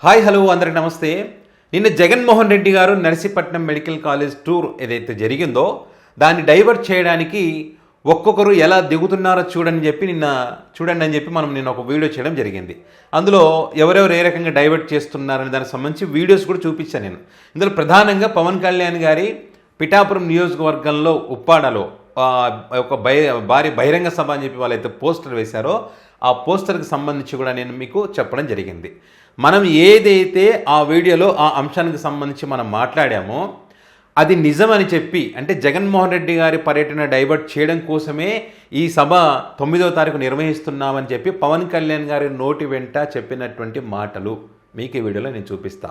Hi hello అందరికి నమస్తే. నిన్న జగన్మోహన్ రెడ్డి గారు నర్సీపట్నం మెడికల్ కాలేజ్ టూర్ ఏదైతే జరిగిందో దాన్ని డైవర్ట్ చేయడానికి ఒక్కొక్కరు ఎలా దిగుతున్నారో చూడండి అని చెప్పి మనం నిన్న ఒక వీడియో చేయడం జరిగింది. అందులో ఎవరెవరు ఏ రకంగా డైవర్ట్ చేస్తున్నారని దానికి సంబంధించి వీడియోస్ కూడా చూపించాను నేను. ఇందులో ప్రధానంగా పవన్ కళ్యాణ్ గారి పిఠాపురం నియోజకవర్గంలో ఉప్పాడలో ఒక భారీ బహిరంగ సభ అని చెప్పి వాళ్ళైతే పోస్టర్ వేశారో ఆ పోస్టర్కి సంబంధించి కూడా నేను మీకు చెప్పడం జరిగింది. మనం ఏదైతే ఆ వీడియోలో ఆ అంశానికి సంబంధించి మనం మాట్లాడామో అది నిజమని చెప్పి, అంటే జగన్మోహన్ రెడ్డి గారి పర్యటన డైవర్ట్ చేయడం కోసమే ఈ సభ 9వ తారీఖు నిర్వహిస్తున్నామని చెప్పి పవన్ కళ్యాణ్ గారి నోటి వెంట చెప్పినటువంటి మాటలు మీకు ఈ వీడియోలో నేను చూపిస్తా.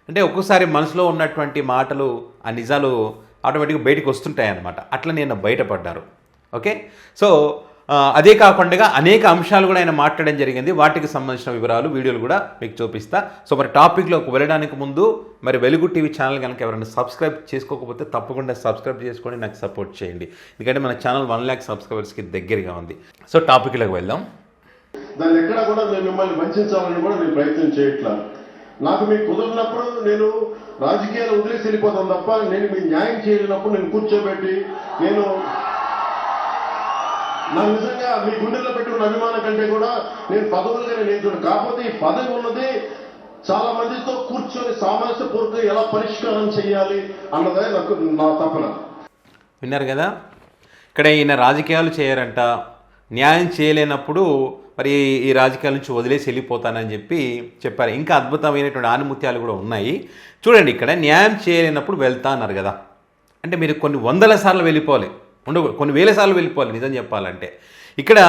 అంటే ఒక్కోసారి మనసులో ఉన్నటువంటి మాటలు ఆ నిజాలు ఆటోమేటిక్గా బయటకు వస్తుంటాయి అన్నమాట. అట్లా నేను బయటపడ్డారు. ఓకే, సో అదే కాకుండా అనేక అంశాలు కూడా ఆయన మాట్లాడడం జరిగింది. వాటికి సంబంధించిన వివరాలు వీడియోలు కూడా మీకు చూపిస్తా. సో మరి టాపిక్లోకి వెళ్ళడానికి ముందు మరి వెలుగు టీవీ ఛానల్ కనుక ఎవరైనా సబ్స్క్రైబ్ చేసుకోకపోతే తప్పకుండా సబ్స్క్రైబ్ చేసుకొని నాకు సపోర్ట్ చేయండి. ఎందుకంటే మన ఛానల్ 1 lakh సబ్స్క్రైబర్స్కి దగ్గరగా ఉంది. సో టాపిక్లోకి వెళ్దాం. దాన్ని ఎక్కడ కూడా నేను మిమ్మల్ని వంచాలని కూడా నేను ప్రయత్నం చేయట్లా. నాకు మీకు కుదరినప్పుడు నేను రాజకీయాలు వదిలేసి వెళ్ళిపోతాను తప్ప నేను మీకు న్యాయం చేయలేనప్పుడు నేను కూర్చోబెట్టి నాకు నిజంగా మీ గుండెల్లో పెట్టుకున్న అభిమానం కంటే కూడా నేను పదవులుగా నేను కాకపోతే ఈ పదవి ఉన్నది చాలా మందితో కూర్చొని సామరస్యపూర్వకంగా ఎలా పరిష్కారం చేయాలి అన్నదే నా తపన. విన్నారు కదా, ఇక్కడ ఈయన రాజకీయాలు చేయరంట, న్యాయం చేయలేనప్పుడు మరి ఈ రాజకీయాల నుంచి వదిలేసి వెళ్ళిపోతానని చెప్పి చెప్పారు. ఇంకా అద్భుతమైనటువంటి ఆనుమత్యాలు కూడా ఉన్నాయి. చూడండి, ఇక్కడ న్యాయం చేయలేనప్పుడు వెళ్తా అన్నారు కదా, అంటే మీరు కొన్ని వందల సార్లు వెళ్ళిపోవాలి, కొన్ని వేల సార్లు వెళ్ళిపోవాలి నిజం చెప్పాలంటే. ఇక్కడ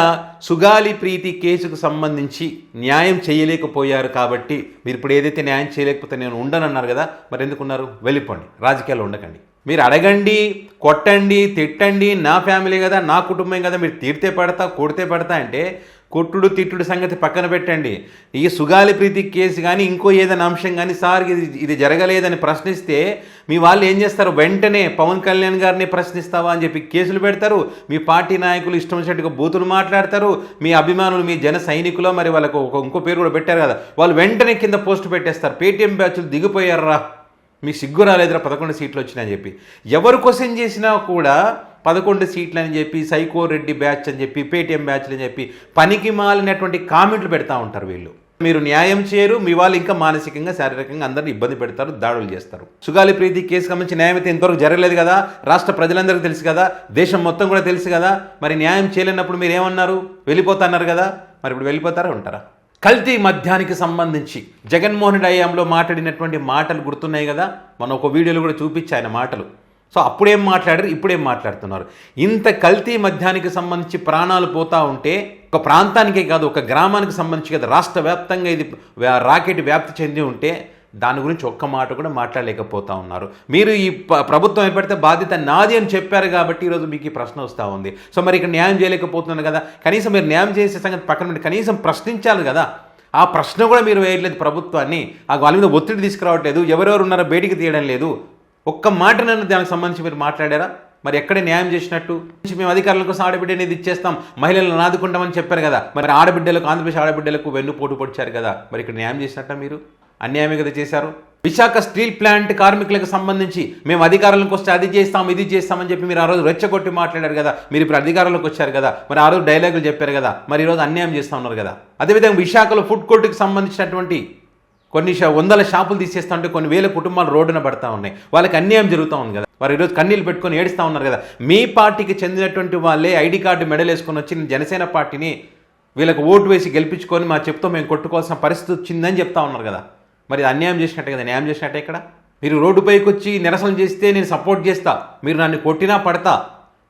సుగాలి ప్రీతి కేసుకు సంబంధించి న్యాయం చేయలేకపోయారు కాబట్టి మీరు ఇప్పుడు ఏదైతే న్యాయం చేయలేకపోతే నేను ఉండనన్నారు కదా, మరి ఎందుకున్నారు? వెళ్ళిపోండి, రాజకీయాల్లో ఉండకండి. మీరు అడగండి, కొట్టండి, తిట్టండి, నా ఫ్యామిలీ కదా, నా కుటుంబం కదా, మీరు తీడితే పడతా కొడితే పడతా అంటే కొట్టుడు తిట్టుడు సంగతి పక్కన పెట్టండి. ఈ సుగాలి ప్రీతి కేసు కానీ ఇంకో ఏదైనా అంశం కానీ సార్ ఇది జరగలేదని ప్రశ్నిస్తే మీ వాళ్ళు ఏం చేస్తారు? వెంటనే పవన్ కళ్యాణ్ గారిని ప్రశ్నిస్తావా అని చెప్పి కేసులు పెడతారు. మీ పార్టీ నాయకులు ఇష్టం వచ్చినట్టుగా బూతులు మాట్లాడతారు. మీ అభిమానులు, మీ జన సైనికులు, మరి వాళ్ళకు ఇంకో పేరు కూడా పెట్టారు కదా, వాళ్ళు వెంటనే కింద పోస్ట్ పెట్టేస్తారు, పేటీఎం బ్యాచ్లు దిగిపోయారా, మీ సిగ్గు రాలేదురా 11 సీట్లు వచ్చినాయని చెప్పి. ఎవరు క్వశ్చన్ చేసినా కూడా 11 సీట్లు అని చెప్పి, సైకో రెడ్డి బ్యాచ్ అని చెప్పి, పేటీఎం బ్యాచ్లు అని చెప్పి పనికి మాలినటువంటి కామెంట్లు పెడతా ఉంటారు వీళ్ళు. మీరు న్యాయం చేయరు, మీ వాళ్ళు ఇంకా మానసికంగా శారీరకంగా అందరినీ ఇబ్బంది పెడతారు, దాడులు చేస్తారు. సుగాలి ప్రీతి కేసు సంబంధించి న్యాయం అయితే ఇంతవరకు జరగలేదు కదా, రాష్ట్ర ప్రజలందరికీ తెలుసు కదా, దేశం మొత్తం కూడా తెలుసు కదా. మరి న్యాయం చేయలేనప్పుడు మీరు ఏమన్నారు? వెళ్ళిపోతున్నారు కదా, మరి ఇప్పుడు వెళ్ళిపోతారా ఉంటారా? కల్తీ మద్యానికి సంబంధించి జగన్మోహన్ రెడ్డి హయాంలో మాట్లాడినటువంటి మాటలు గుర్తున్నాయి కదా, మనం ఒక వీడియోలో కూడా చూపించి ఆయన మాటలు. సో అప్పుడేం మాట్లాడారు, ఇప్పుడేం మాట్లాడుతున్నారు? ఇంత కల్తీ మద్యానికి సంబంధించి ప్రాణాలు పోతూ ఉంటే ఒక ప్రాంతానికే కాదు, ఒక గ్రామానికి సంబంధించి కదా, రాష్ట్ర వ్యాప్తంగా ఇది రాకెట్ వ్యాప్తి చెంది ఉంటే దాని గురించి ఒక్క మాట కూడా మాట్లాడలేకపోతా ఉన్నారు. మీరు ఈ ప్రభుత్వం ఏర్పడితే బాధ్యత నాది అని చెప్పారు కాబట్టి ఈరోజు మీకు ఈ ప్రశ్న వస్తూ ఉంది. సో మరి ఇక్కడ న్యాయం చేయలేకపోతున్నాను కదా, కనీసం మీరు న్యాయం చేసే సంగతి పక్కన పెట్టి కనీసం ప్రశ్నించాలి కదా. ఆ ప్రశ్న కూడా మీరు వేయట్లేదు ప్రభుత్వాన్ని, వాళ్ళ మీద ఒత్తిడి తీసుకురావట్లేదు, ఎవరెవరు ఉన్నారో బయటికి తీయడం లేదు. ఒక్క మాట నన్ను దానికి సంబంధించి మీరు మాట్లాడారా? మరి ఎక్కడే న్యాయం చేసినట్టు? మేము అధికారుల కోసం ఆడబిడ్డ అనేది ఇచ్చేస్తాం, మహిళలను ఆదుకుంటామని చెప్పారు కదా, మరి ఆడబిడ్డలకు, ఆంధ్రప్రదేశ్ ఆడబిడ్డలకు వెన్నుపోటు పొడిచారు కదా, మరి ఇక్కడ న్యాయం చేసినట్ట? మీరు అన్యాయమే కదా చేశారు. విశాఖ స్టీల్ ప్లాంట్ కార్మికులకు సంబంధించి మేము అధికారులకు వస్తే అది చేస్తాం ఇది చేస్తామని చెప్పి మీరు ఆ రోజు రెచ్చగొట్టి మాట్లాడారు కదా, మీరు ఇప్పుడు అధికారులకు వచ్చారు కదా, మరి ఆ రోజు డైలాగులు చెప్పారు కదా, మరి ఈరోజు అన్యాయం చేస్తూ ఉన్నారు కదా. అదేవిధంగా విశాఖలో ఫుడ్ కోర్టుకి సంబంధించినటువంటి కొన్ని వందల షాపులు తీసేస్తూ ఉంటే కొన్ని వేల కుటుంబాలు రోడ్డున పడతా ఉన్నాయి, వాళ్ళకి అన్యాయం జరుగుతూ ఉంది కదా, వారు ఈరోజు కన్నీళ్ళు పెట్టుకొని ఏడుస్తూ ఉన్నారు కదా. మీ పార్టీకి చెందినటువంటి వాళ్ళే ఐడి కార్డు మెడల్ వేసుకొని వచ్చి జనసేన పార్టీని వీళ్ళకి ఓటు వేసి గెలిపించుకొని మా చెప్తూ మేము కొట్టుకోవాల్సిన పరిస్థితి వచ్చిందని చెప్తా ఉన్నారు కదా, మరి అన్యాయం చేసినట్టే కదా. న్యాయం చేసినట్టే ఇక్కడ. మీరు రోడ్డుపైకి వచ్చి నిరసన చేస్తే నేను సపోర్ట్ చేస్తా, మీరు నన్ను కొట్టినా పడతా,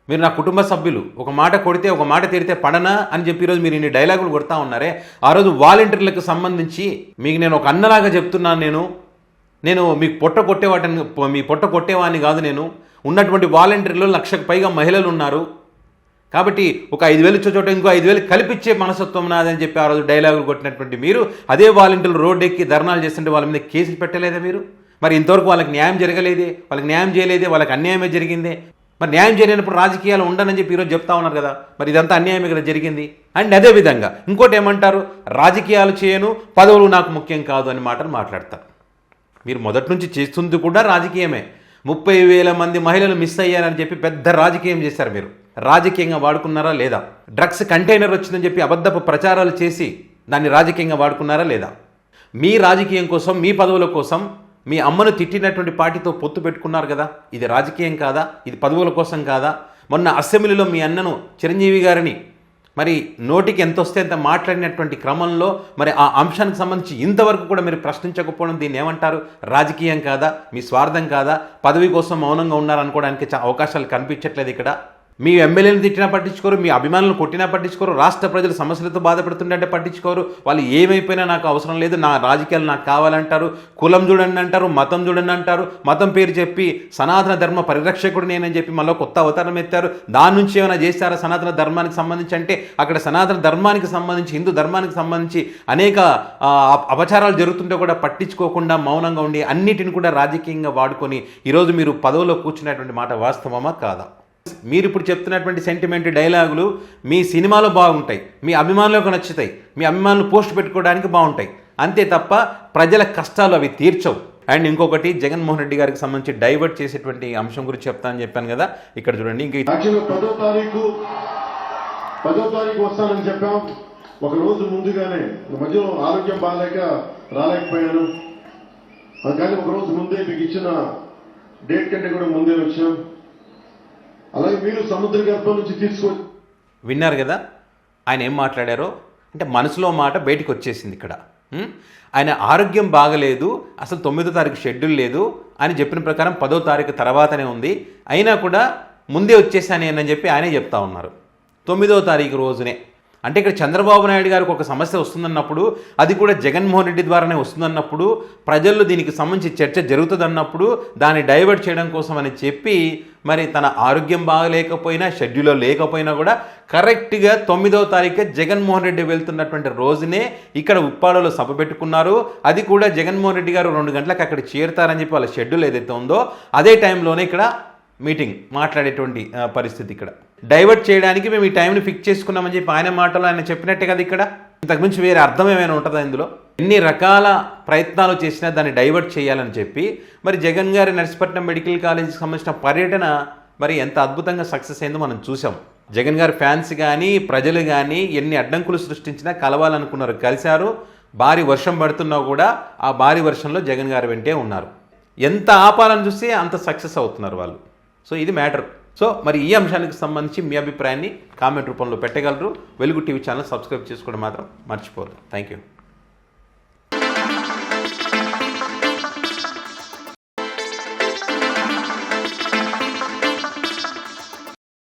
మీరు నా కుటుంబ సభ్యులు, ఒక మాట కొడితే ఒక మాట తిడితే పడనా అని చెప్పి ఈరోజు మీరు ఇన్ని డైలాగులు కొడతా ఉన్నారే. ఆ రోజు వాలంటీర్లకు సంబంధించి మీకు నేను ఒక అన్నలాగా చెప్తున్నాను, నేను మీకు మీ పొట్ట కొట్టేవాడిని కాదు. నేను ఉన్నటువంటి వాలంటీర్లు 1,00,000కు పైగా మహిళలు ఉన్నారు కాబట్టి ఒక 5,000 ఇచ్చే చోట ఇంకో 5,000 కల్పించే మనస్తత్వం నాదని చెప్పి ఆ రోజు డైలాగులు కొట్టినటువంటి మీరు అదే వాలంటీర్లు రోడ్డు ఎక్కి ధర్నాలు చేస్తుంటే వాళ్ళ మీద కేసులు పెట్టలేదా మీరు? మరి ఇంతవరకు వాళ్ళకి న్యాయం జరగలేదే, వాళ్ళకి న్యాయం చేయలేదే, వాళ్ళకి అన్యాయమే జరిగిందే. మరి న్యాయం చేయలేనప్పుడు రాజకీయాలు ఉండనని చెప్పి ఈరోజు చెప్తా ఉన్నారు కదా, మరి ఇదంతా అన్యాయమే కదా జరిగింది. అండ్ అదేవిధంగా ఇంకోటి ఏమంటారు, రాజకీయాలు చేయను, పదవులు నాకు ముఖ్యం కాదు అని మాటలు మాట్లాడతారు. మీరు మొదటి నుంచి చేస్తుంది కూడా రాజకీయమే. 30,000 మంది మహిళలు మిస్ అయ్యారని చెప్పి పెద్ద రాజకీయం చేశారు. మీరు రాజకీయంగా వాడుకున్నారా లేదా? డ్రగ్స్ కంటైనర్ వచ్చిందని చెప్పి అబద్ధపు ప్రచారాలు చేసి దాన్ని రాజకీయంగా వాడుకున్నారా లేదా? మీ రాజకీయం కోసం, మీ పదవుల కోసం మీ అమ్మను తిట్టినటువంటి పార్టీతో పొత్తు పెట్టుకున్నారు కదా, ఇది రాజకీయం కాదా? ఇది పదవుల కోసం కాదా? మొన్న అసెంబ్లీలో మీ అన్నను చిరంజీవి గారిని మరి నోటికి ఎంత వస్తే అంత మాట్లాడినటువంటి క్రమంలో మరి ఆ అంశానికి సంబంధించి ఇంతవరకు కూడా మీరు ప్రశ్నించకపోవడం దీన్ని ఏమంటారు? రాజకీయం కాదా? మీ స్వార్థం కాదా? పదవి కోసం మౌనంగా ఉన్నారనుకోవడానికి అవకాశాలు కనిపించట్లేదు ఇక్కడ. మీ ఎమ్మెల్యేలను తిట్టినా పట్టించుకోరు, మీ అభిమానులను కొట్టినా పట్టించుకోరు, రాష్ట్ర ప్రజలు సమస్యలతో బాధపడుతుంటే పట్టించుకోరు. వాళ్ళు ఏమైపోయినా నాకు అవసరం లేదు, నా రాజకీయాలు నాకు కావాలంటారు. కులం చూడండి అంటారు, మతం చూడండి అంటారు. మతం పేరు చెప్పి సనాతన ధర్మ పరిరక్షకుడు నేనని చెప్పి మళ్ళీ కొత్త అవతారం ఎత్తారు. దాని నుంచి ఏమైనా చేస్తారా సనాతన ధర్మానికి సంబంధించి అంటే? అక్కడ సనాతన ధర్మానికి సంబంధించి, హిందూ ధర్మానికి సంబంధించి అనేక అపచారాలు జరుగుతుంటే కూడా పట్టించుకోకుండా మౌనంగా ఉండి అన్నిటిని కూడా రాజకీయంగా వాడుకొని ఈరోజు మీరు పదవిలో కూర్చున్నటువంటి మాట వాస్తవమా కాదా? మీరు ఇప్పుడు చెప్తున్నటువంటి సెంటిమెంట్ డైలాగులు మీ సినిమాలో బాగుంటాయి, మీ అభిమానులకు నచ్చుతాయి, మీ అభిమానులు పోస్ట్ పెట్టుకోవడానికి బాగుంటాయి, అంతే తప్ప ప్రజల కష్టాలు అవి తీర్చవు. అండ్ ఇంకొకటి, జగన్మోహన్ రెడ్డి గారికి సంబంధించి డైవర్ట్ చేసేటువంటి అంశం గురించి చెప్తానని చెప్పాను కదా, ఇక్కడ చూడండి. ఇంకా 10వ తారీఖు వస్తానని చెప్పాం. ఒక రోజు ముందుగానే, మధ్యలో ఆరోగ్యం బాగాలేక రాలేకపోయాను, కానీ ఒక రోజు ముందే మీకు ఇచ్చిన డేట్ కంటే కూడా ముందే వచ్చాం. అలాగే మీరు సముద్ర గర్భం నుంచి విన్నారు కదా ఆయన ఏం మాట్లాడారో. అంటే మనసులో మాట బయటికి వచ్చేసింది ఇక్కడ. ఆయన ఆరోగ్యం బాగలేదు, అసలు 9వ తారీఖు షెడ్యూల్ లేదు అని చెప్పిన ప్రకారం 10వ తారీఖు తర్వాతనే ఉంది, అయినా కూడా ముందే వచ్చేసాను అని చెప్పి ఆయనే చెప్తా ఉన్నారు 9వ తారీఖు రోజునే. అంటే ఇక్కడ చంద్రబాబు నాయుడు గారికి ఒక సమస్య వస్తుందన్నప్పుడు, అది కూడా జగన్మోహన్ రెడ్డి ద్వారానే వస్తుందన్నప్పుడు, ప్రజల్లో దీనికి సంబంధించి చర్చ జరుగుతుందన్నప్పుడు దాన్ని డైవర్ట్ చేయడం కోసం అని చెప్పి మరి తన ఆరోగ్యం బాగలేకపోయినా, షెడ్యూల్లో లేకపోయినా కూడా కరెక్ట్గా 9వ తారీఖు జగన్మోహన్ రెడ్డి వెళ్తున్నటువంటి రోజునే ఇక్కడ ఉప్పాడలో సభ పెట్టుకున్నారు. అది కూడా జగన్మోహన్ రెడ్డి గారు 2 గంటలకు అక్కడ చేరుతారని చెప్పి వాళ్ళ షెడ్యూల్ ఏదైతే ఉందో అదే టైంలోనే ఇక్కడ మీటింగ్ మాట్లాడేటువంటి పరిస్థితి. ఇక్కడ డైవర్ట్ చేయడానికి మేము ఈ టైంని ఫిక్స్ చేసుకున్నామని చెప్పి ఆయన మాటలు ఆయన చెప్పినట్టే కదా. ఇక్కడ ఇంతకుమించి వేరే అర్థం ఏమైనా ఉంటుందా ఇందులో? ఎన్ని రకాల ప్రయత్నాలు చేసినా దాన్ని డైవర్ట్ చేయాలని చెప్పి మరి జగన్ గారి నర్సీపట్నం మెడికల్ కాలేజీకి సంబంధించిన పర్యటన మరి ఎంత అద్భుతంగా సక్సెస్ అయిందో మనం చూసాం. జగన్ గారి ఫ్యాన్స్ కానీ ప్రజలు కానీ ఎన్ని అడ్డంకులు సృష్టించినా కలవాలనుకున్నారు, కలిశారు. భారీ వర్షం పడుతున్నా కూడా ఆ భారీ వర్షంలో జగన్ గారు వెంటే ఉన్నారు. ఎంత ఆపాలని చూస్తే అంత సక్సెస్ అవుతున్నారు వాళ్ళు. సో ఇది మ్యాటర్. సో మరి ఈ అంశానికి సంబంధించి మీ అభిప్రాయాన్ని కామెంట్ రూపంలో పెట్టగలరు. వెలుగు టీవీ ఛానల్ సబ్స్క్రైబ్ చేసుకోవడం మాత్రం మర్చిపోరు. Thank you.